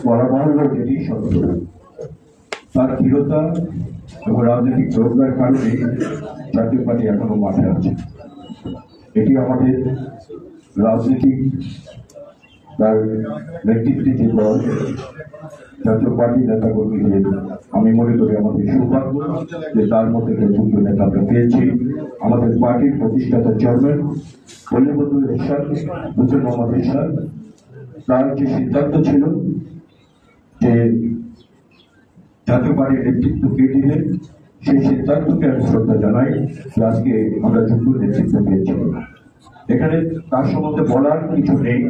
বরাবর যেটি সত্য, তার দৃঢ়তা এবং রাজনৈতিক প্রজ্ঞার কারণে জাতীয় পার্টি এখনো মাঠে আছে। এটি আমাদের রাজনৈতিক তার নেতৃত্বে যে দল জাতীয় পার্টি নেতা কর্মীদের আমি মনে করি আমাদের সৌভাগ্য যে তার মধ্যে যোগ্য নেতা আমরা পেয়েছি। আমাদের পার্টির প্রতিষ্ঠাতা চেয়ারম্যান বল্লভবন্ধু এরশাদ, হুসেন মোহাম্মদ এরশাদ, তার যে সিদ্ধান্ত ছিল যে জাতীয় পার্টির নেতৃত্ব কে দিলেন, সেই সিদ্ধান্তকে আমি শ্রদ্ধা জানাই যে আজকে আমরা যোগ্য নেতৃত্ব পেয়েছি। এখানে তার সম্বন্ধে বলার কিছু নেই,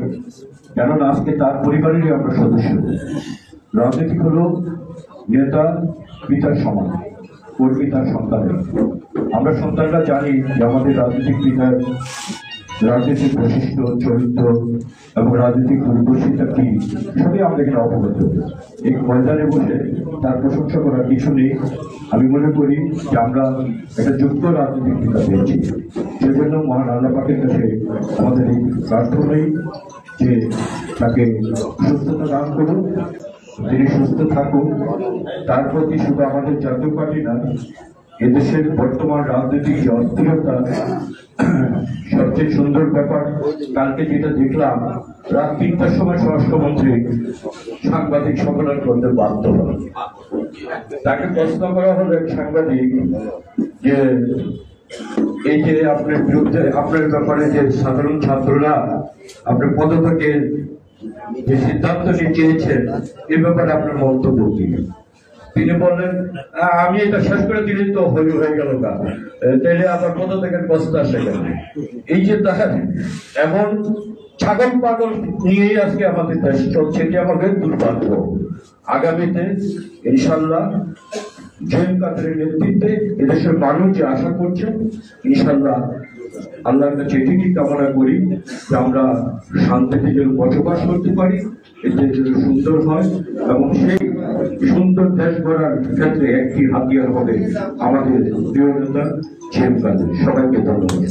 কেননা আজকে তার পরিবারেরই আমরা সদস্য। রাজনীতি হলো নেতা পিতার সমান, কর্মী তার সন্তানের। আমরা সন্তানরা জানি যে আমাদের রাজনৈতিক পিতার রাজনৈতিক বৈশিষ্ট্য, চরিত্র এবং রাজনৈতিক পরিবর্তিতা কি, সবই আমরা এখানে অবগত। এই ময়দানে বসে তার প্রশংসা করার কিছু নেই। আমি মনে করি যে আমরা একটা যোগ্য রাজনৈতিক পিতা পেয়েছি। সেজন্য মহান আল্লাহ পাকের কাছে আমাদের এই প্রার্থনাই যে তাকে সুস্থতা দান করুন, তিনি সুস্থ থাকুন। তার প্রতি শুধু আমাদের জাতীয় পার্টি না, এদেশের বর্তমান রাজনৈতিক যে অস্থিরতা, সবচেয়ে সুন্দর ব্যাপার কালকে যেটা দেখলাম, রাত ৩টার সময় স্বরাষ্ট্রমন্ত্রী সাংবাদিক সম্মেলন করতে বাধ্য হল। তাকে প্রশ্ন করা হলো এক সাংবাদিক যে এই যে আপনার বিরুদ্ধে, আপনার ব্যাপারে যে সাধারণ ছাত্ররা আপনার পদত্যাগের যে সিদ্ধান্ত চেয়েছেন, এ ব্যাপারে আপনার মন্তব্য কি? তিনি বললেন, আমি এটা শেষ করে দিলে তো হয়ে গেল না, তাইলে আবার পদত্যাগের প্রস্তাব আসে কেন? এই যে তার এমন ছাগল পাগল নিয়েই আজকে আমাদের দেশ চলছে, এটি আমাদের দুর্ভাগ্য। আগামীতে ইনশাল্লাহ জয়েন কাদের নেতৃত্বে এদেশের মানুষ যে আশা করছেন, ইনশাল্লাহ আল্লাহর কাছে এটিই কামনা করি যে আমরা শান্তিতে যেন বসবাস করতে পারি, এতে যেন সুন্দর হয়, এবং সেই সুন্দর দেশ গড়ার ক্ষেত্রে একটি হাতিয়ার হবে আমাদের প্রিয় নেতা জয়েন কাদের। সবাইকে ধন্যবাদ।